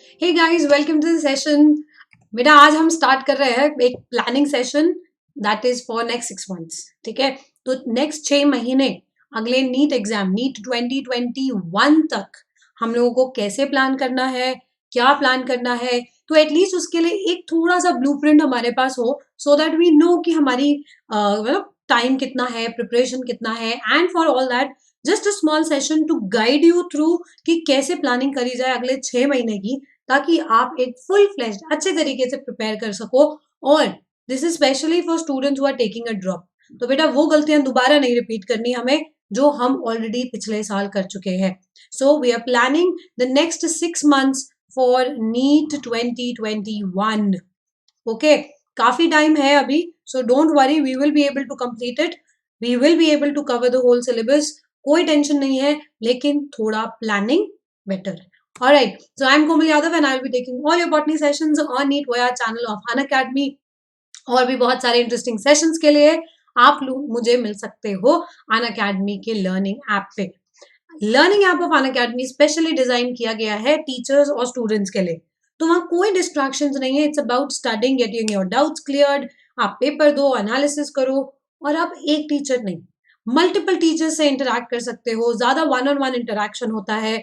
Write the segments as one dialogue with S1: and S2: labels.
S1: Hey guys, welcome to the session. बेटा आज हम स्टार्ट कर रहे हैं एक planning session that is for next 6 months. ठीक है, तो नेक्स्ट 6 महीने अगले नीट एग्जाम नीट 2021 तक हम लोगों को कैसे प्लान करना है, क्या प्लान करना है, तो एटलीस्ट उसके लिए एक थोड़ा सा ब्लूप्रिंट हमारे पास हो, सो दैट वी नो कि हमारी मतलब टाइम कितना है, प्रिपरेशन कितना है, and for all that just a small session to guide you through कि कैसे प्लानिंग करी जाए अगले 6 महीने की, ताकि आप एक फुल फ्लेज्ड अच्छे तरीके से प्रिपेयर कर सको। और this is specially for students who are taking a drop. तो बेटा वो गलतियां दोबारा नहीं रिपीट करनी हमें जो हम ऑलरेडी पिछले साल कर चुके हैं। So we are planning the next 6 months for NEET 2021। Okay, काफी टाइम है अभी, so don't worry, we will be able to complete it, we will be able to cover the whole syllabus. कोई tension नहीं है, लेकिन थोड़ा planning better. Alright, so I'm Komal Yadav and I'll be taking all your botany sessions on NEET via channel of Unacademy। और भी बहुत सारे interesting sessions के लिए आप लोग मुझे मिल सकते हो अनअकैडमी के लर्निंग ऐप पे। Learning app of Unacademy specially design किया गया है टीचर्स और स्टूडेंट्स के लिए। तो वहां कोई डिस्ट्रैक्शंस नहीं है, it's about studying, getting your doubts cleared. आप पेपर दो, एनालिसिस करो, और आप एक टीचर नहीं, मल्टीपल टीचर्स से इंटरेक्ट कर सकते हो, ज्यादा वन ऑन वन इंटरेक्शन होता है।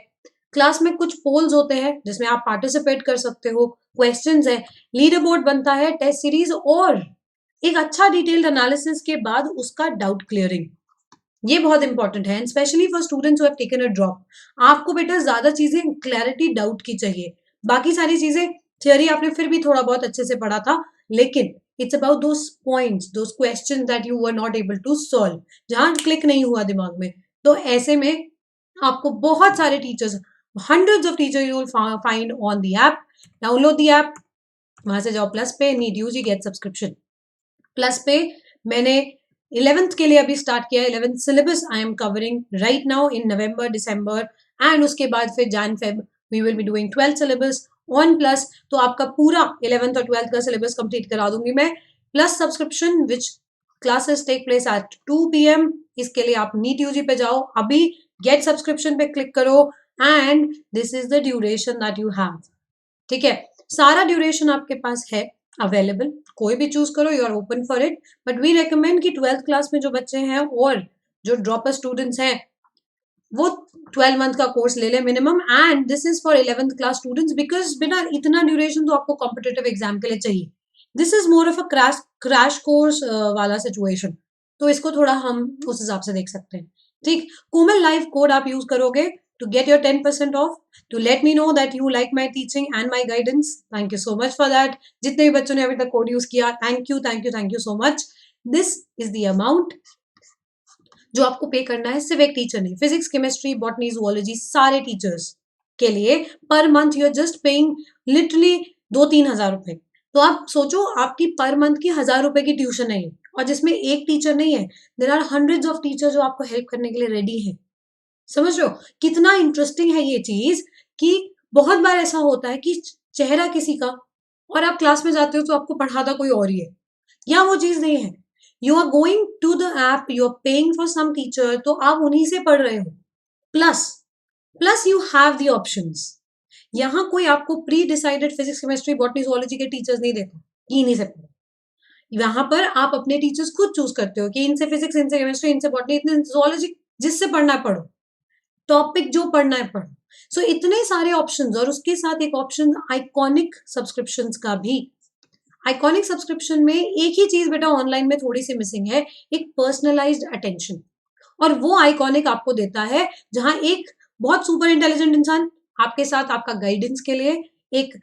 S1: क्लास में कुछ पोल्स होते हैं जिसमें आप पार्टिसिपेट कर सकते हो, क्वेश्चंस है, लीडर बोर्ड बनता है, टेस्ट सीरीज, और एक अच्छा डिटेल्ड एनालिसिस के बाद उसका डाउट क्लियरिंग। ये बहुत इंपॉर्टेंट है, specially for students who have taken a drop. आपको बेटा ज्यादा चीजें क्लैरिटी डाउट की चाहिए, बाकी सारी चीजें थियोरी आपने फिर भी थोड़ा बहुत अच्छे से पढ़ा था, लेकिन it's about those points, those question that you were not able to solve, जहां क्लिक नहीं हुआ दिमाग में। तो ऐसे में आपको बहुत सारे teachers, hundreds of teachers you will find on the app. Download the app, वहां से जाओ प्लस पे, need use get subscription. Plus पे मैंने 11th के लिए अभी स्टार्ट किया है। 11th syllabus I am covering right now in November December, and उसके बाद फिर Jan Feb we will be doing 12th syllabus on plus. तो आपका पूरा 11th और 12th का सिलेबस कंप्लीट करा दूंगी मैं, plus subscription which classes take place at 2 PM। इसके लिए आप नीट यूजी पे जाओ, अभी गेट सब्सक्रिप्शन पे क्लिक करो, and this is the duration that you have. ठीक है, सारा ड्यूरेशन आपके पास है अवेलेबल, कोई भी चूज करो, you are open for it. But we recommend कि 12th क्लास में जो बच्चे हैं और जो ड्रॉपर स्टूडेंट्स हैं वो 12 मंथ का कोर्स ले ले minimum, and this is for 11th class students, because बिना इतना ड्यूरेशन तो आपको कॉम्पिटेटिव एग्जाम के लिए चाहिए। This is more of a crash course वाला सिचुएशन, तो इसको थोड़ा हम उस हिसाब से देख सकते हैं। ठीक, कोमल लाइव कोड आप यूज करोगे to get your 10% off, to let me know that you like my teaching and my guidance. Thank you so much for that. जितने भी बच्चों ने अभी तक कोड यूज किया, thank you thank you thank you so much. This is the amount जो आपको pay करना है, सिर्फ एक टीचर नहीं, फिजिक्स, केमिस्ट्री, बॉटनी, जूलॉजी, सारे टीचर्स के लिए per month you are just paying literally 2-3 हजार रुपए। तो आप सोचो, आपकी पर मंथ की 1000 रुपए की ट्यूशन है, और जिसमें एक टीचर नहीं है, there are hundreds of teacher जो आपको हेल्प करने के लिए रेडी है। समझ रहे हो कितना इंटरेस्टिंग है ये चीज, कि बहुत बार ऐसा होता है कि चेहरा किसी का और आप क्लास में जाते हो तो आपको पढ़ाता कोई और ही है, या वो चीज नहीं है। You are going to the app, you are paying for some teacher, तो आप उन्हीं से पढ़ रहे हो। Plus plus you have the options. यहाँ कोई आपको pre decided physics, chemistry, botany, zoology के टीचर्स नहीं देता कि इन्हीं से पढ़ो। यहाँ पर आप अपने टीचर्स खुद चूज करते हो कि इनसे फिजिक्स, इनसे केमिस्ट्री, इनसे बॉटनी, इनसे जूलॉजी, जिससे पढ़ना पढ़ो, टॉपिक जो पढ़ना है पढ़ो। सो इतने सारे ऑप्शंस, और उसके साथ एक ऑप्शन आइकॉनिक सब्सक्रिप्शंस का भी। आइकॉनिक सब्सक्रिप्शन में एक ही चीज बेटा ऑनलाइन में थोड़ी सी मिसिंग है, एक पर्सनलाइज्ड अटेंशन, और वो आइकॉनिक आपको देता है, जहां एक बहुत सुपर इंटेलिजेंट इंसान आपके साथ आपका गाइडेंस के लिए एक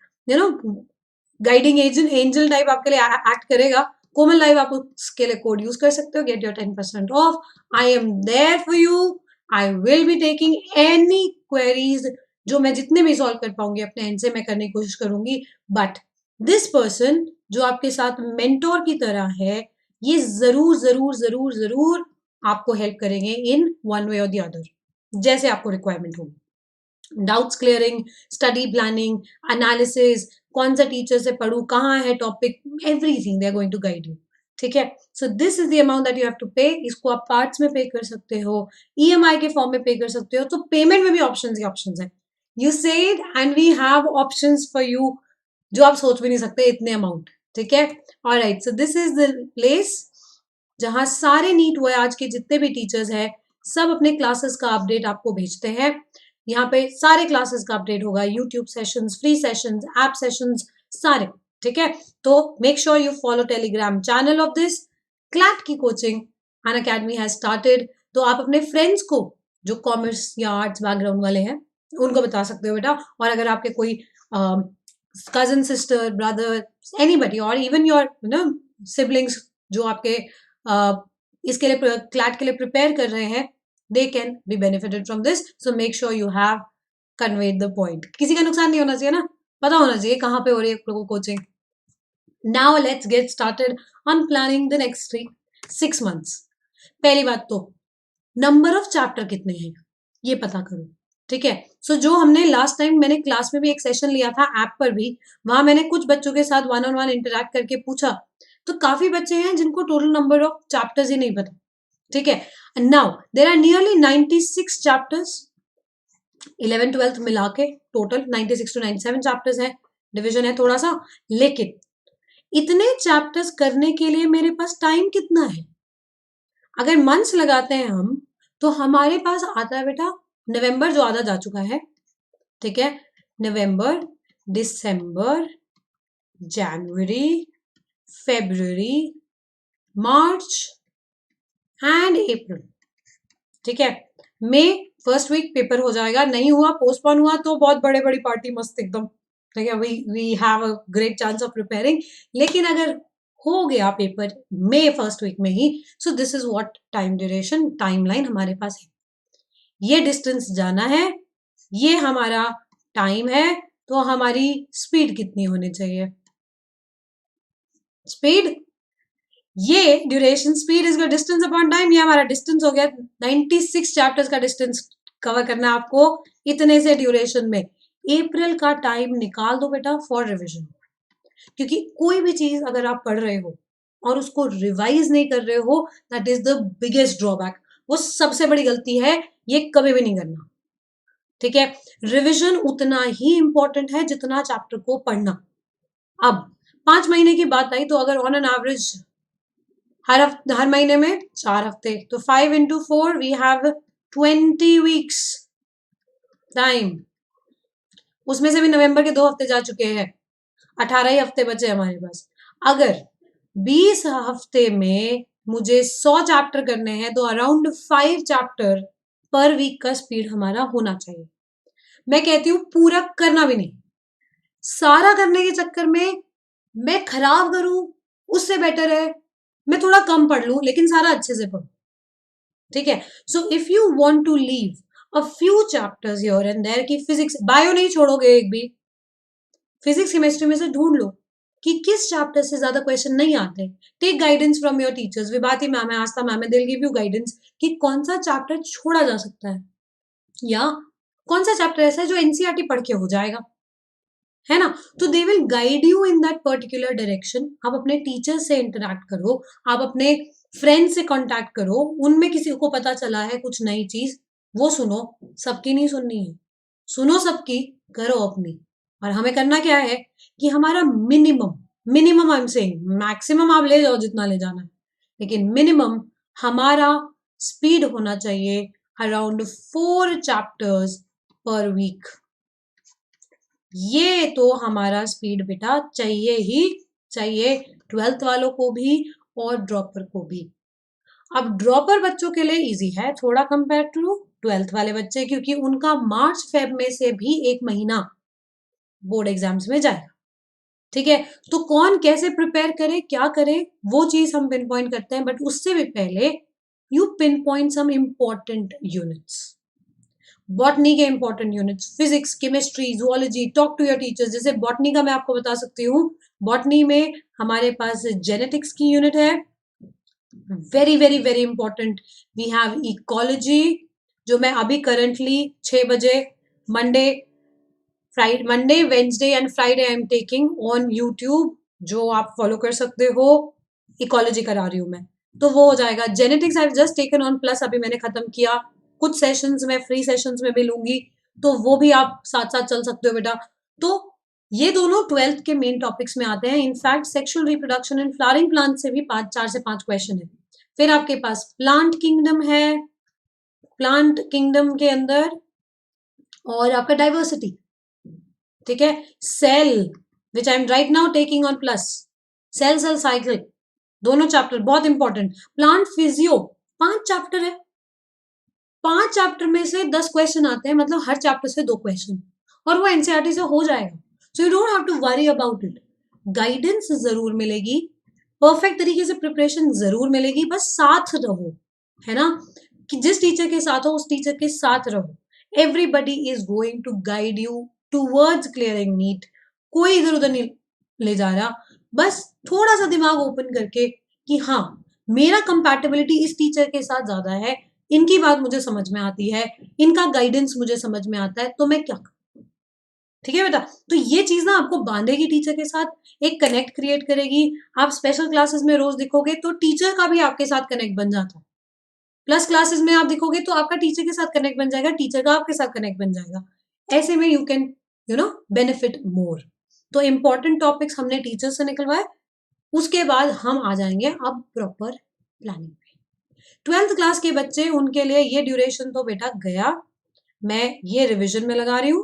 S1: गाइडिंग एंजल टाइप आपके लिए एक्ट करेगा। कोमल लाइव आप उसके लिए कोड यूज कर सकते हो, get your 10% off. I am there for you, I will be taking any queries, जो मैं जितने भी सॉल्व कर पाऊंगी अपने एंड से मैं करने की कोशिश करूंगी। बट दिस पर्सन जो आपके साथ मेंटोर की तरह है, ये जरूर जरूर जरूर जरूर आपको हेल्प करेंगे इन वन वे और द अदर, जैसे आपको रिक्वायरमेंट होगी। Doubts clearing, study planning, analysis, कौन सा टीचर से पढ़ू, कहाँ है topic, everything they are going to guide you. ठीक है, so this is the amount that you have to pay. इसको आप पार्ट्स में पे कर सकते हो, ईएमआई के फॉर्म में पे कर सकते हो, तो पेमेंट में भी ऑप्शंस ही ऑप्शंस है। You said and we have options for you जो आप सोच भी नहीं सकते इतने अमाउंट. ठीक है. Alright, so this is the place जहां सारे नीट हुए आज के जितने भी टीचर्स हैं सब अपने क्लासेस का अपडेट आपको भेजते हैं. यहाँ पे सारे क्लासेस का अपडेट होगा, YouTube sessions, free sessions, app sessions, सारे. ठीक है. तो make sure you follow Telegram channel of this. CLAT की कोचिंग अनअकैडमी हैज स्टार्टेड. तो आप अपने फ्रेंड्स को जो कॉमर्स या आर्ट्स बैकग्राउंड वाले हैं उनको बता सकते हो बेटा. और अगर आपके कोई कजन, सिस्टर, ब्रदर, एनीबडी और इवन योर सिबलिंग्स जो आपके इसके लिए क्लैट के लिए प्रिपेयर कर रहे हैं, they can be benefited from this. So make sure you have conveyed the point. किसी का नुकसान नहीं होना चाहिए ना, पता होना चाहिए कहाँ पे हो रही है coaching. Now let's get started on planning the next 6 months. पहली बात तो नंबर ऑफ चैप्टर कितने हैं ये पता करो. ठीक है. सो जो हमने लास्ट टाइम मैंने क्लास में भी एक सेशन लिया था ऐप पर भी, वहां मैंने कुछ बच्चों के साथ 1-on-1 इंटरेक्ट करके पूछा तो काफी बच्चे हैं जिनको टोटल नंबर ऑफ चैप्टर्स ही नहीं पता. ठीक है. Now there are nearly 96 chapters 11th-12th मिला के टोटल 96 to 97 चैप्टर्स है. डिवीजन है थोड़ा सा, लेकिन इतने चैप्टर्स करने के लिए मेरे पास टाइम कितना है? अगर मंथ्स लगाते हैं हम तो हमारे पास आता है बेटा नवंबर जो आधा जा चुका है. ठीक है. नवंबर, दिसंबर, जनवरी, फेब्रुअरी, मार्च एंड अप्रैल. ठीक है. मई फर्स्ट वीक पेपर हो जाएगा, नहीं हुआ पोस्टपोन हुआ तो बहुत बड़े बड़ी पार्टी मस्त एकदम. ठीक है. We have a great chance of preparing. लेकिन अगर हो गया पेपर मई फर्स्ट वीक में ही, so this is what time duration timeline हमारे पास है. ये डिस्टेंस जाना है, ये हमारा टाइम है, तो हमारी स्पीड कितनी होनी चाहिए? स्पीड, ये duration speed is distance upon time. ये हमारा डिस्टेंस हो गया. 96 चैप्टर्स का डिस्टेंस कवर करना है आपको इतने से ड्यूरेशन में. अप्रैल का टाइम निकाल दो बेटा फॉर रिविजन. क्योंकि कोई भी चीज अगर आप पढ़ रहे हो और उसको रिवाइज नहीं कर रहे हो, that is the biggest drawback. वो सबसे बड़ी गलती है, ये कभी भी नहीं करना. ठीक है. रिविजन उतना ही इंपॉर्टेंट है जितना चैप्टर को पढ़ना. अब 5 महीने की बात आई तो अगर ऑन एन एवरेज हर महीने में 4 हफ्ते, तो 5 into 4 we have 20 weeks time. उसमें से भी नवंबर के 2 हफ्ते जा चुके हैं, 18 ही हफ्ते बचे हमारे पास. अगर 20 हफ्ते में मुझे 100 चैप्टर करने हैं तो अराउंड 5 चैप्टर पर वीक का स्पीड हमारा होना चाहिए. मैं कहती हूँ पूरा करना भी नहीं, सारा करने के चक्कर में मैं खराब करूं उससे बेटर है मैं थोड़ा कम पढ़ लूं लेकिन सारा अच्छे से पढ़ूं. ठीक है. So if you want to leave a few chapters here and there की फिजिक्स बायो नहीं छोड़ोगे एक भी, फिजिक्स केमिस्ट्री में से ढूंढ लो कि किस चैप्टर से ज्यादा क्वेश्चन नहीं आते. Take guidance from your teachers. Vibhati ma'am है, आस्था मैम है, they will give you guidance कि कौन सा चैप्टर छोड़ा जा सकता है या कौन सा चैप्टर ऐसा है जो एनसीईआरटी पढ़ के हो जाएगा, है ना. तो they will guide you in that particular direction. आप अपने टीचर से इंटरेक्ट करो, आप अपने फ्रेंड से कांटेक्ट करो, उनमें किसी को पता चला है कुछ नई चीज वो सुनो. सबकी नहीं सुननी है, सुनो सबकी, करो अपनी. और हमें करना क्या है कि हमारा minimum I am saying, maximum आप ले जाओ जितना ले जाना है, लेकिन मिनिमम हमारा स्पीड होना चाहिए अराउंड 4 चैप्टर्स पर वीक. ये तो हमारा स्पीड बेटा चाहिए ही चाहिए, 12th वालों को भी और ड्रॉपर को भी. अब ड्रॉपर बच्चों के लिए इजी है थोड़ा कंपेयर टू 12th वाले बच्चे, क्योंकि उनका मार्च फेब में से भी 1 महीना बोर्ड एग्जाम्स में जाएगा. ठीक है. तो कौन कैसे प्रिपेयर करे, क्या करे, वो चीज हम पिन पॉइंट करते हैं. बट उससे भी पहले you pin point some important units. Botany के important units, physics, chemistry, zoology, talk to your teachers. जैसे बॉटनी का मैं आपको बता सकती हूँ, बॉटनी में हमारे पास जेनेटिक्स की यूनिट है, very very very important. We have ecology जो मैं अभी करंटली 6 बजे Monday, Wednesday and Friday I am taking on YouTube, जो आप फॉलो कर सकते हो. इकोलॉजी करा रही हूँ मैं, तो वो हो जाएगा. Genetics I just taken on plus, अभी मैंने खत्म किया. कुछ सेशंस में फ्री सेशंस में भी लूंगी, तो वो भी आप साथ साथ चल सकते हो बेटा। तो ये दोनों 12th के मेन टॉपिक्स में आते हैं। In fact sexual reproduction and flowering plant से भी 4 से 5 क्वेश्चन है। फिर आपके पास प्लांट किंगडम है, प्लांट किंगडम के अंदर और आपका डाइवर्सिटी, ठीक है, cell which I am right now taking on plus, cell cell cycle, दोनों चैप्टर बहुत इंपॉर्टेंट। प्लांट फिजियो 5 चैप्टर है, 5 चैप्टर में से 10 क्वेश्चन आते हैं, मतलब हर चैप्टर से 2 क्वेश्चन, और वो एनसीईआरटी से हो जाएगा। So you don't have to worry about it. Guidance जरूर मिलेगी, परफेक्ट तरीके से प्रिपरेशन जरूर मिलेगी, बस साथ रहो, है ना, कि जिस टीचर के साथ हो उस टीचर के साथ रहो। Everybody is going to guide you towards clearing NEET, कोई इधर उधर नहीं ले जा रहा, बस थोड़ा सा दिमाग ओपन करके कि हाँ मेरा कंपैटिबिलिटी इस टीचर के साथ ज्यादा है, इनकी बात मुझे समझ में आती है, इनका गाइडेंस मुझे समझ में आता है, तो मैं क्या करूं। ठीक है बेटा, तो ये चीज ना आपको बांधेगी टीचर के साथ, एक कनेक्ट क्रिएट करेगी। आप स्पेशल क्लासेस में रोज दिखोगे तो टीचर का भी आपके साथ कनेक्ट बन जाता है, प्लस क्लासेस में आप दिखोगे तो आपका टीचर के साथ कनेक्ट बन जाएगा, टीचर का आपके साथ कनेक्ट बन जाएगा। ऐसे में यू कैन बेनिफिट मोर। तो इंपॉर्टेंट टॉपिक्स हमने टीचर से निकलवाए, उसके बाद हम आ जाएंगे अब प्रॉपर प्लानिंग पे। 12th क्लास के बच्चे, उनके लिए ये ड्यूरेशन तो बेटा गया, मैं ये रिविजन में लगा रही हूं।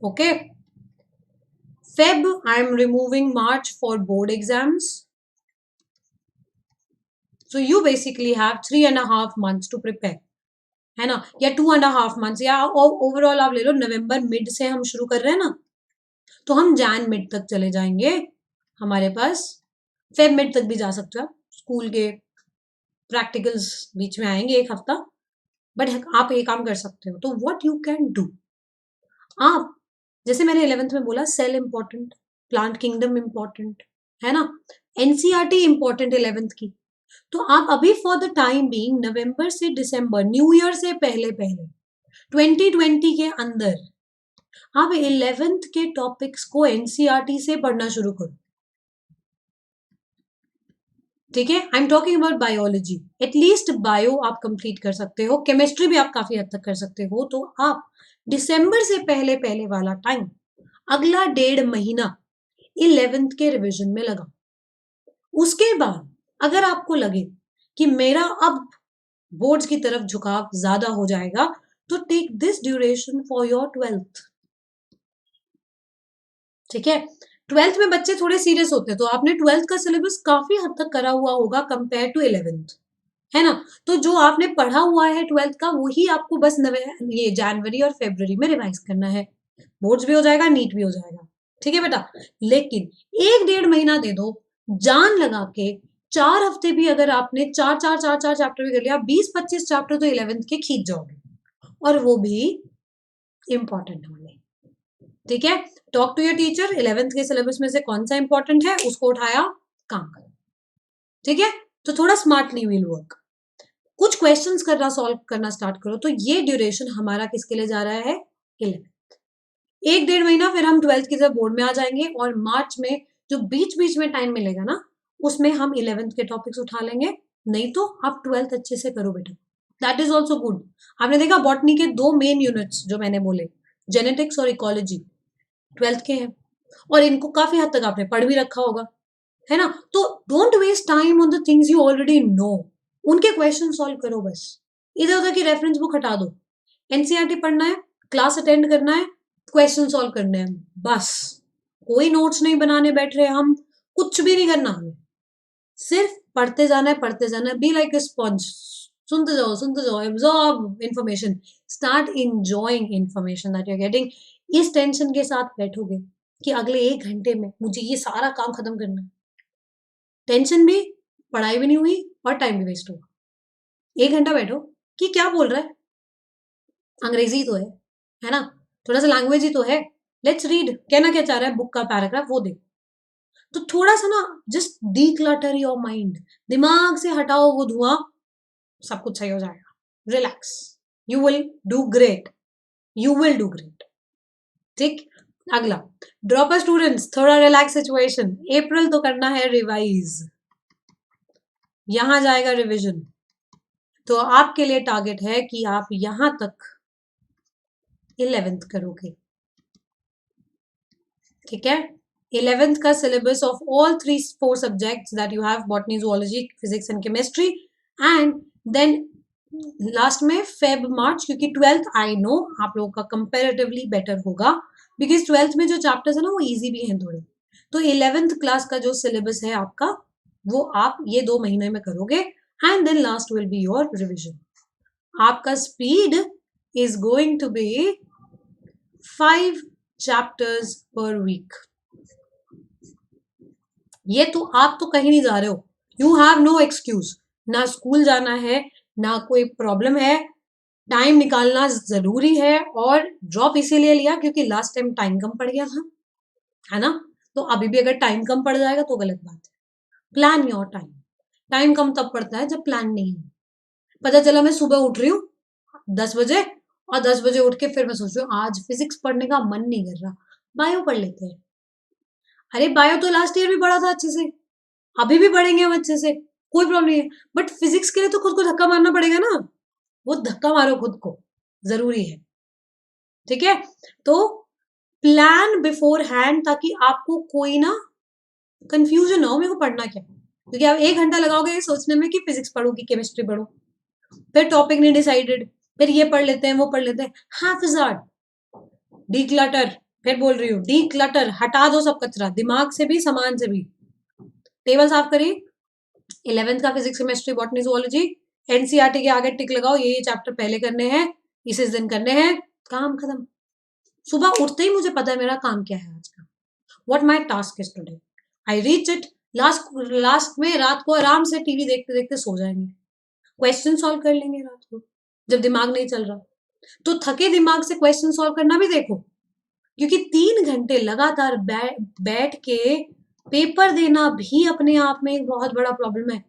S1: Okay, Feb I am removing March for board exams, so you basically have 3.5 months to prepare, है ना, या 2.5 months, या ओवरऑल आप ले लो नवंबर मिड से हम शुरू कर रहे हैं ना, तो हम जैन मिड तक चले जाएंगे, हमारे पास फेब मिड तक भी जा सकते हो आप, स्कूल के प्रैक्टिकल्स बीच में आएंगे एक हफ्ता, बट आप ये काम कर सकते हो। तो व्हाट यू कैन डू, आप जैसे मैंने 11th में बोला cell important, plant kingdom important, है ना, एनसीईआरटी इंपॉर्टेंट 11th की, तो आप अभी फॉर द टाइम बीइंग नवंबर से दिसंबर, न्यू ईयर से पहले पहले 2020 के अंदर आप 11th के टॉपिक्स को एनसीईआरटी से पढ़ना शुरू करो। ठीक है, I am talking about biology, at least bio आप कंप्लीट कर सकते हो, केमिस्ट्री भी आप काफी हद तक कर सकते हो, तो आप दिसंबर से पहले पहले वाला टाइम, अगला 1.5 महीना 11th के रिवीजन में लगा। उसके बाद अगर आपको लगे कि मेरा अब बोर्ड्स की तरफ झुकाव ज्यादा हो जाएगा, तो take this duration for your 12th। ठीक है, 12th में बच्चे थोड़े सीरियस होते हैं, तो आपने 12th का सिलेबस काफी हद तक करा हुआ होगा कंपेयर टू 11th, है ना, तो जो आपने पढ़ा हुआ है 12th का वही आपको बस ये जनवरी और फरवरी में रिवाइज करना है, बोर्ड्स भी हो जाएगा, नीट भी हो जाएगा। ठीक है बेटा, लेकिन 1-1.5 महीना दे दो, जान लगा के 4 हफ्ते भी अगर आपने 4 चैप्टर भी कर लिया, 20-25 चैप्टर तो 11th के खींच जाओगे, और वो भी इंपॉर्टेंट होंगे। ठीक है, talk to your teacher, 11th के सिलेबस में से कौन सा इंपॉर्टेंट है उसको उठाया, काम करो। ठीक है, तो थोड़ा स्मार्टली विल वर्क, कुछ क्वेश्चंस करना, सॉल्व करना स्टार्ट करो। तो ये ड्यूरेशन हमारा किसके लिए जा रहा है, 11th। 1-1.5 महीना फिर हम 12th की तरफ बोर्ड में आ जाएंगे, और मार्च में जो बीच बीच में टाइम मिलेगा ना, उसमें हम 11th के टॉपिक्स उठा लेंगे, नहीं तो आप 12th अच्छे से करो बेटा, दैट इज ऑल्सो गुड। आपने देखा बॉटनी के 2 मेन यूनिट्स जो मैंने बोले, जेनेटिक्स और इकोलॉजी, 12th के हैं, और इनको काफी हद तक आपने पढ़ भी रखा होगा, है ना, तो don't waste time on the things you already know, उनके क्वेश्चन सॉल्व करो, बस इधर उधर की रेफरेंस बुक हटा दो, एनसीईआरटी पढ़ना है, क्लास अटेंड करना है, क्वेश्चन सॉल्व करने हैं, बस कोई नोट्स नहीं बनाने बैठ रहे हम, कुछ भी नहीं करना हमें, सिर्फ पढ़ते जाना है, पढ़ते जाना है, बी लाइक अ स्पॉन्ज, सुनते जाओ, absorb information, start enjoying information that you are getting. इस टेंशन के साथ बैठोगे कि अगले 1 घंटे में मुझे ये सारा काम खत्म करना है, टेंशन भी, पढ़ाई भी नहीं हुई, और टाइम भी वेस्ट हुआ। 1 घंटा बैठो कि क्या बोल रहा है, अंग्रेजी तो है ना, थोड़ा सा लैंग्वेज ही तो है, लेट्स रीड, कहना क्या चाह रहा है बुक का पैराग्राफ, वो देखो। तो थोड़ा सा ना जस्ट डीक्लटर योर माइंड, दिमाग से हटाओ वो धुआं, सब कुछ सही हो जाएगा, relax, you will do great, you will do great. ठीक, अगला ड्रॉपर स्टूडेंट्स, थोड़ा रिलैक्स सिचुएशन, अप्रैल तो करना है रिवाइज, यहां जाएगा रिवीजन, तो आपके लिए टारगेट है कि आप यहां तक 11th करोगे, ठीक है। 11th का syllabus of all 3-4 subjects that you have, botany, zoology, physics and chemistry, and then last में फेब मार्च, क्योंकि 12th आई नो आप लोगों का कंपेरेटिवली बेटर होगा, बिकॉज 12th में जो चैप्टर्स है ना वो इजी भी हैं थोड़े। तो 11th क्लास का जो सिलेबस है आपका वो आप ये 2 महीने में करोगे, and then last will be your revision. आपका speed is going to be 5 chapters per week. ये तो आप तो कहीं नहीं जा रहे हो, यू हैव नो एक्सक्यूज, ना स्कूल जाना है, ना कोई प्रॉब्लम है, टाइम निकालना जरूरी है। और ड्रॉप इसीलिए लिया क्योंकि लास्ट टाइम टाइम कम पड़ गया था, है ना। तो अभी भी अगर टाइम कम पड़ जाएगा तो गलत बात है। Plan your time. टाइम कम तब पड़ता है जब प्लान नहीं हो। पता चला मैं सुबह उठ रही हूँ 10 बजे, और 10 बजे उठ के फिर मैं सोच रही हूँ आज फिजिक्स पढ़ने का मन नहीं कर रहा, बायो पढ़ लेते हैं। अरे बायो तो लास्ट ईयर भी पढ़ा था अच्छे से, अभी भी पढ़ेंगे हम अच्छे से, कोई प्रॉब्लम नहीं है, बट फिजिक्स के लिए तो खुद को धक्का मारना पड़ेगा ना, वो धक्का मारो खुद को, जरूरी है, ठीक है। तो प्लान बिफोर हैंड, ताकि आपको कोई ना कंफ्यूजन हो मेरे को पढ़ना क्या, क्योंकि आप 1 घंटा लगाओगे ये सोचने में कि फिजिक्स पढ़ो कि केमिस्ट्री पढ़ो, फिर टॉपिक नहीं डिसाइडेड, फिर ये पढ़ लेते हैं वो पढ़ लेते हैं, हाफिजार्ड, डी क्लटर, फिर बोल रही हूँ डी क्लटर, हटा दो सब कचरा दिमाग से भी सामान से भी। टेबल साफ करिए, 11th का physics, chemistry, botany, zoology, NCERT के आगे टिक लगाओ, ये चैप्टर पहले करने हैं, इस दिन करने हैं, काम खत्म। सुबह उठते ही मुझे पता है मेरा काम क्या है आज का, what my task is today, I reach it. Last में रात को आराम से टीवी देखते देखते सो जाएंगे, क्वेश्चन सॉल्व कर लेंगे रात को जब दिमाग नहीं चल रहा। तो थके दिमाग से क्वेश्चन सॉल्व करना भी देखो, क्योंकि 3 घंटे लगातार बैठ के पेपर देना भी अपने आप में एक बहुत बड़ा प्रॉब्लम है।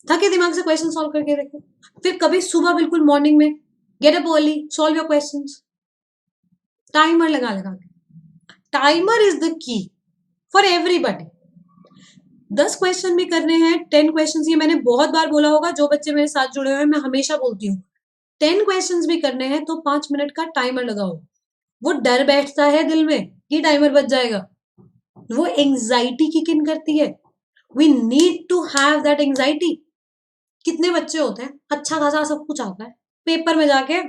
S1: थके दिमाग से क्वेश्चन सॉल्व करके देखो, फिर कभी सुबह बिल्कुल मॉर्निंग में get up early, solve your questions, timer लगा लगा के। Timer is the key for everybody. 10 question भी करने हैं, 10 क्वेश्चन, ये मैंने बहुत बार बोला होगा, जो बच्चे मेरे साथ जुड़े हुए हैं मैं हमेशा बोलती हूँ, 10 क्वेश्चन भी करने हैं तो 5 मिनट का टाइमर लगाओ। वो डर बैठता है दिल में कि टाइमर बच जाएगा, वो एंजाइटी किक इन करती है। We need to have that anxiety. कितने बच्चे होते हैं अच्छा खासा सब कुछ आता है, पेपर में जाके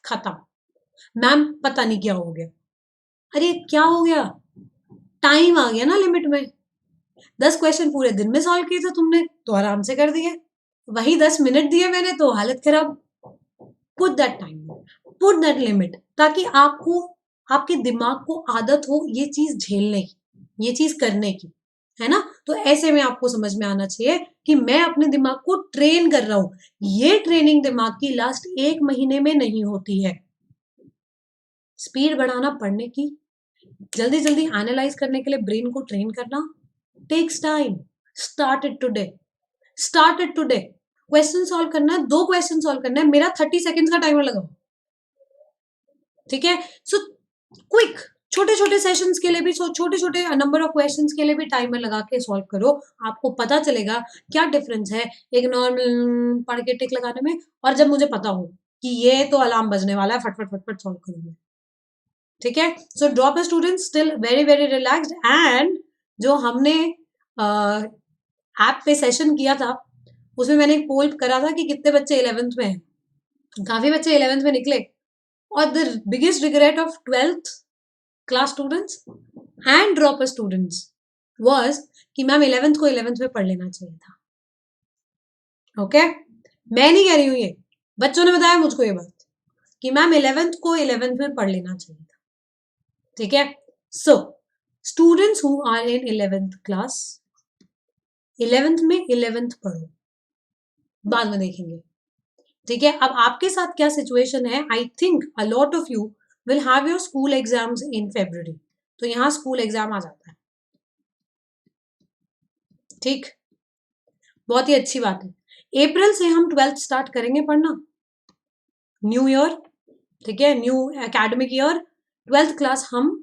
S1: खत्म, मैम पता नहीं क्या हो गया। अरे क्या हो गया, टाइम आ गया ना लिमिट में, 10 क्वेश्चन पूरे दिन में सॉल्व किए थे तुमने तो आराम से कर दिए, वही 10 मिनट दिए मैंने तो हालत खराब। Put that time, put that limit, ताकि आपको, आपके दिमाग को आदत हो ये चीज झेलने की, ये चीज करने की, है ना। तो ऐसे में आपको समझ में आना चाहिए कि मैं अपने दिमाग को ट्रेन कर रहा हूं। ये ट्रेनिंग दिमाग की लास्ट 1 महीने में नहीं होती है। स्पीड बढ़ाना पढ़ने की, जल्दी जल्दी एनालाइज करने के लिए ब्रेन को ट्रेन करना takes time. Start it today, start it today. Question solve करना है, 2 क्वेश्चन सॉल्व करना है, मेरा 30 सेकेंड्स का टाइमर लगाओ, ठीक है। सो क्विक, छोटे छोटे सेशंस के लिए भी, छोटे छोटे नंबर ऑफ क्वेश्चंस के लिए भी टाइमर लगा के सॉल्व करो, आपको पता चलेगा क्या डिफरेंस है एक नॉर्मल पढ़ के टिक लगाने में, और जब मुझे पता हो कि ये तो अलार्म बजने वाला है, फटफट फटफट सॉल्व करूंगी, ठीक है। So drop a student still very very relaxed. And जो हमने ऐप पे सेशन किया था उसमें मैंने एक पोल करा था कि कितने बच्चे 11th में हैं, काफी बच्चे 11th में निकले। और the biggest regret of 12th class students and dropper students was कि मैम 11th को 11th में पढ़ लेना चाहिए था। ओके मैं नहीं कह रही हूँ, ये बच्चों ने बताया मुझको ये बात कि मैम 11th को 11th में पढ़ लेना चाहिए था, ठीक है। So students who are in 11th class, 11th में 11th पढ़ो, बाद में देखेंगे, ठीक है। अब आपके साथ क्या सिचुएशन है, I think a lot of you will have your school exams in February, तो यहाँ स्कूल एग्जाम आ जाता है, ठीक, बहुत ही अच्छी बात है। अप्रैल से हम 12th स्टार्ट करेंगे पढ़ना, न्यू ईयर, ठीक है, new academic year, 12th class हम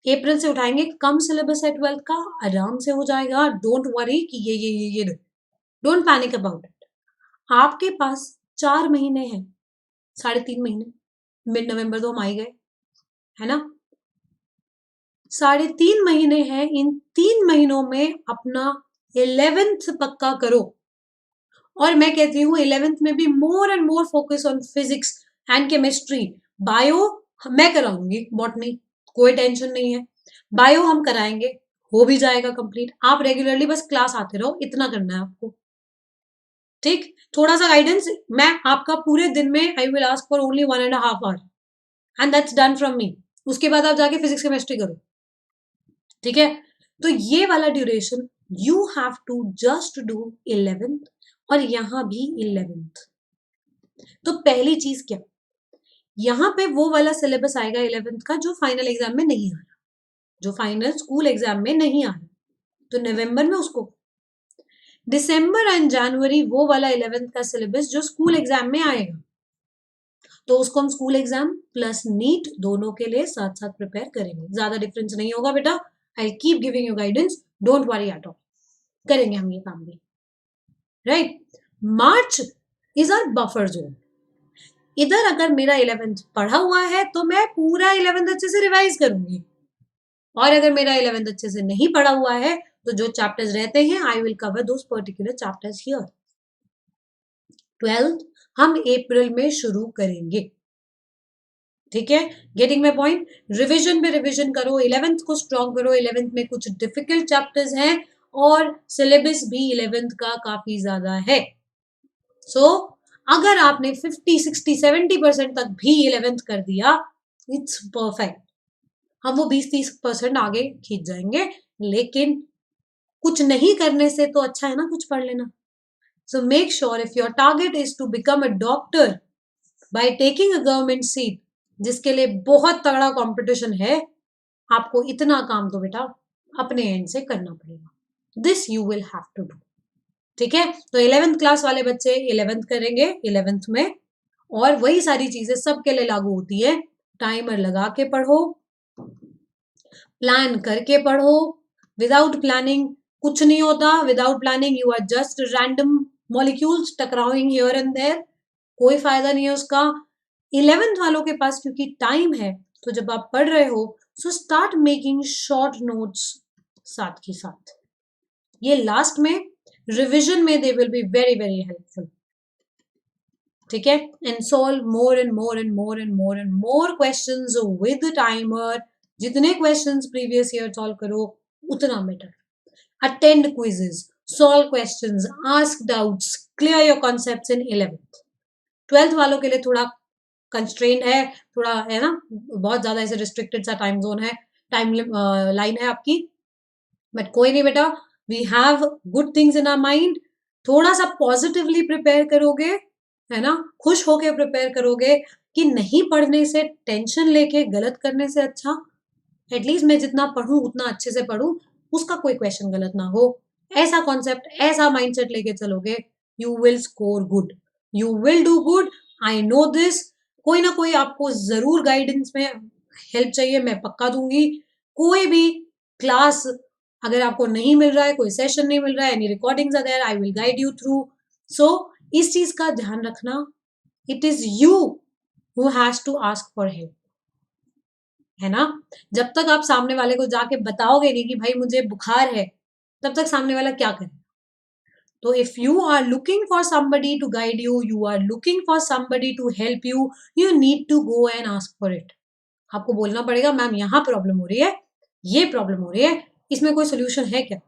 S1: अप्रैल से उठाएंगे। कम सिलेबस है 12th का, आराम से हो जाएगा, डोंट वरी कि ये डोंट पैनिक अबाउट इट। आपके पास 4 महीने हैं, 3.5 महीने, मिड नवंबर तो हम आ ही गए, है ना। 3.5 महीने हैं, इन 3 महीनों में अपना 11th पक्का करो। और मैं कहती हूँ 11th में भी more and more focus on physics and chemistry. Bio मैं कराऊंगी, बॉटनी कोई टेंशन नहीं है, बायो हम कराएंगे, हो भी जाएगा कंप्लीट। आप रेगुलरली बस क्लास आते रहो, इतना करना है आपको, ठीक। थोड़ा सा गाइडेंस मैं आपका पूरे दिन में, I will ask for only 1.5 our and that's done from me. उसके बाद आप जाके फिजिक्स केमिस्ट्री करो, ठीक है। तो ये वाला duration you have to just do 11th, और यहां भी 11th। तो पहली चीज क्या, यहां पे वो वाला सिलेबस आएगा 11th का जो फाइनल एग्जाम में नहीं आ रहा, जो फाइनल स्कूल एग्जाम में नहीं आ रहा, तो नवंबर में उसको, दिसंबर एंड जनवरी वो वाला 11th का सिलेबस जो स्कूल एग्जाम में आएगा, तो उसको हम स्कूल एग्जाम प्लस नीट दोनों के लिए साथ साथ प्रिपेयर करेंगे। ज्यादा डिफरेंस नहीं होगा बेटा, I keep giving you guidance, don't worry at all, करेंगे हम ये काम भी, right. March is our buffer zone. इधर अगर मेरा 11th पढ़ा हुआ है तो मैं पूरा 11th अच्छे से रिवाइज करूंगी, और अगर मेरा 11th अच्छे से नहीं पढ़ा हुआ है तो जो चैप्टर्स रहते हैं I will cover those particular chapters here. 12th हम अप्रैल में शुरू करेंगे, ठीक है। Getting my point. रिविजन पे रिविजन करो, 11th को स्ट्रॉन्ग करो। 11th में कुछ डिफिकल्ट चैप्टर्स हैं और सिलेबस भी 11th का काफी ज्यादा है। सो अगर आपने 50, 60, 70% तक भी 11th कर दिया, इट्स परफेक्ट। हम वो 20-30% आगे खींच जाएंगे, लेकिन कुछ नहीं करने से तो अच्छा है ना कुछ पढ़ लेना। So make sure if your target is to become a doctor by taking a government seat, जिसके लिए बहुत तगड़ा कंपटीशन है, आपको इतना काम तो बेटा अपने एंड से करना पड़ेगा। This you will have to do, ठीक है। तो 11th क्लास वाले बच्चे 11th करेंगे 11th में, और वही सारी चीजें सबके लिए लागू होती है। टाइमर लगा के पढ़ो, प्लान करके पढ़ो। विदाउट प्लानिंग कुछ नहीं होता, without planning you are just random molecules टकराइंग हियर एंड देयर, कोई फायदा नहीं है उसका। 11th वालों के पास क्योंकि टाइम है, तो जब आप पढ़ रहे हो so start making short notes साथ के साथ। ये लास्ट में रिविजन में they will be very very helpful, ठीक है। And solve more and more and more and more and more questions with timer. जितने क्वेश्चंस प्रीवियस ईयर सॉल्व करो उतना better. Attend quizzes, solve questions, ask doubts, clear your concepts in 11th। 12th वालों के लिए थोड़ा constraint है, थोड़ा है ना, बहुत ज्यादा ऐसे रिस्ट्रिक्टेड सा टाइम जोन है, टाइम लाइन है आपकी, बट कोई नहीं बेटा, we have good things in our mind. थोड़ा सा पॉजिटिवली प्रिपेयर करोगे, है ना, खुश होके प्रिपेयर करोगे कि नहीं पढ़ने से, टेंशन लेके गलत करने से अच्छा एटलीस्ट मैं जितना पढ़ूं उतना अच्छे से पढ़ूं, उसका कोई क्वेश्चन गलत ना हो, ऐसा कॉन्सेप्ट, ऐसा माइंडसेट लेके चलोगे, you will score good, you will do good, I know this. कोई ना कोई आपको जरूर गाइडेंस में हेल्प चाहिए, मैं पक्का दूंगी। कोई भी क्लास अगर आपको नहीं मिल रहा है, कोई सेशन नहीं मिल रहा है, any recordings are there, I will guide you through. So इस चीज का ध्यान रखना, it is you who has to ask for help, है ना। जब तक आप सामने वाले को जाके बताओगे नहीं कि भाई मुझे बुखार है, तब तक सामने वाला क्या करे। तो if you are looking for somebody to guide you, you are looking for somebody to help you, you need to go and ask for it. आपको बोलना पड़ेगा मैम यहाँ प्रॉब्लम हो रही है, ये प्रॉब्लम हो रही है, इसमें कोई सोल्यूशन है क्या।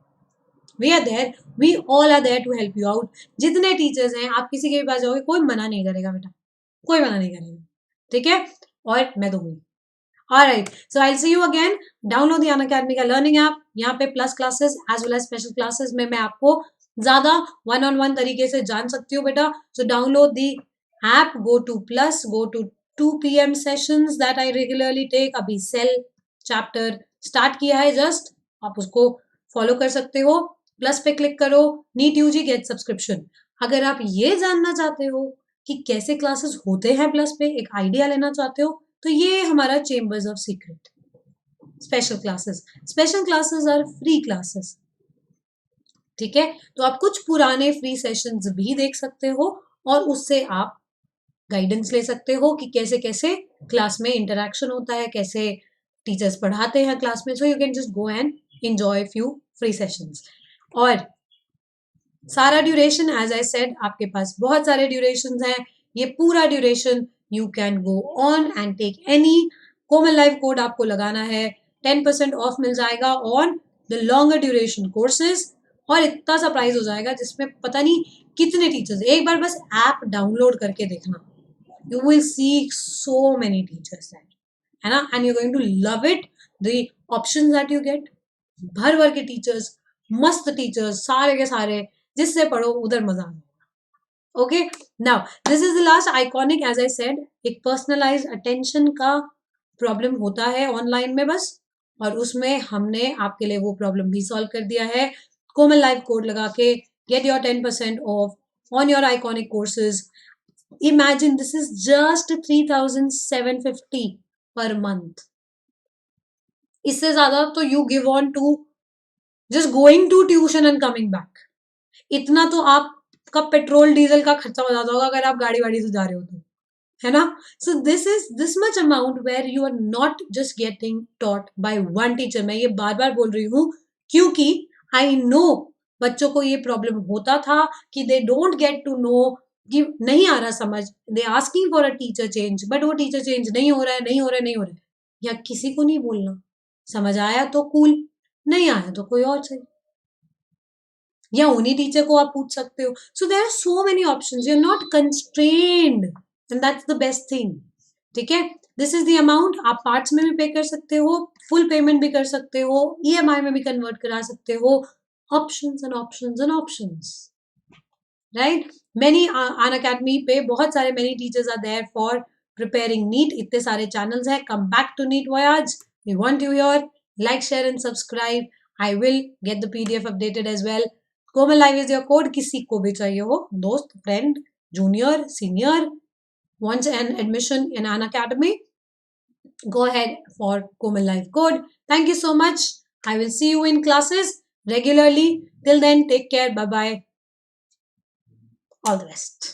S1: We are there, we all are there to help you out. जितने टीचर्स हैं, आप किसी के भी पास जाओगे कोई मना नहीं करेगा बेटा, कोई मना नहीं करेगा, ठीक है। और मैं दूंगी। Alright, so I'll see you again. Download the Unacademy का लर्निंग ऐप। यहाँ पे plus classes as well as special classes में मैं आपको ज्यादा 1-on-1 तरीके से जान सकती हूँ बेटा। So download the app, go to plus, go to 2 PM sessions that I regularly take. अभी सेल चैप्टर स्टार्ट किया है जस्ट, आप उसको फॉलो कर सकते हो। प्लस पे क्लिक करो, नीट यूजी गेट सब्सक्रिप्शन। अगर आप ये जानना चाहते हो कि कैसे क्लासेस होते हैं प्लस पे, एक आइडिया लेना चाहते हो, तो ये हमारा chambers of secret special classes. Special classes are free classes, ठीक है। तो आप कुछ पुराने फ्री सेशंस भी देख सकते हो और उससे आप गाइडेंस ले सकते हो कि कैसे कैसे क्लास में इंटरेक्शन होता है, कैसे टीचर्स पढ़ाते हैं क्लास में. So you can just go and enjoy few free sessions. और सारा ड्यूरेशन एज आई सेड आपके पास बहुत सारे ड्यूरेशन हैं. ये पूरा duration you can go on and take any Komal life code आपको लगाना है. 10% ऑफ मिल जाएगा on the longer duration courses. और इतना सा प्राइस हो जाएगा जिसमें पता नहीं कितने टीचर्स. एक बार बस ऐप डाउनलोड करके देखना, you will see so many teachers है ना, and you going to love it. The options that you get, भर भर के टीचर्स, मस्त टीचर्स सारे के सारे, जिससे पढ़ो उधर मजा आएगा. Okay, now this is the last iconic. As I said, एक पर्सनलाइज अटेंशन का प्रॉब्लम होता है ऑनलाइन में बस, और उसमें हमने आपके लिए वो प्रॉब्लम भी सॉल्व कर दिया है. कोमल लाइफ कोड लगा के get your 10% off on your iconic courses. Imagine this is just 3,750 per month. इससे ज्यादा तो you give on to just going to tuition and coming back. इतना तो आपका पेट्रोल डीजल का खर्चा हो जाता होगा अगर आप गाड़ी वाड़ी से जा रहे हो तो, है ना. So this is this much amount where you are not just getting taught by one teacher. मैं ये बार बार बोल रही हूँ क्योंकि आई नो बच्चों को ये प्रॉब्लम होता था कि they don't get to know, कि नहीं आ रहा समझ, they asking for a teacher change, but वो टीचर चेंज नहीं हो रहा है, नहीं हो रहा है, नहीं हो रहा है. या किसी को नहीं बोलना, समझ आया तो कूल, नहीं आया तो कोई और सही, या उन्हीं टीचर को आप पूछ सकते हो. So there are so many options, you are not constrained, and that's the best thing. ठीक है, दिस इज द अमाउंट. आप पार्ट्स में भी पे कर सकते हो, फुल पेमेंट भी कर सकते हो, ईएमआई में भी कन्वर्ट करा सकते हो. Options and options and options, right. Many Unacademy पे बहुत सारे many teachers are there for preparing NEET. इतने सारे चैनल्स हैं. Come back to NEET voyage. We want you here. Like, share and subscribe. I will get the PDF updated as well. Komal life is your code. किसी को भी चाहिए हो, दोस्त, friend, junior, senior, wants an admission in an academy, go ahead for Komal Life Code. Thank you so much. I will see you in classes regularly. Till then, take care. Bye bye. All the best.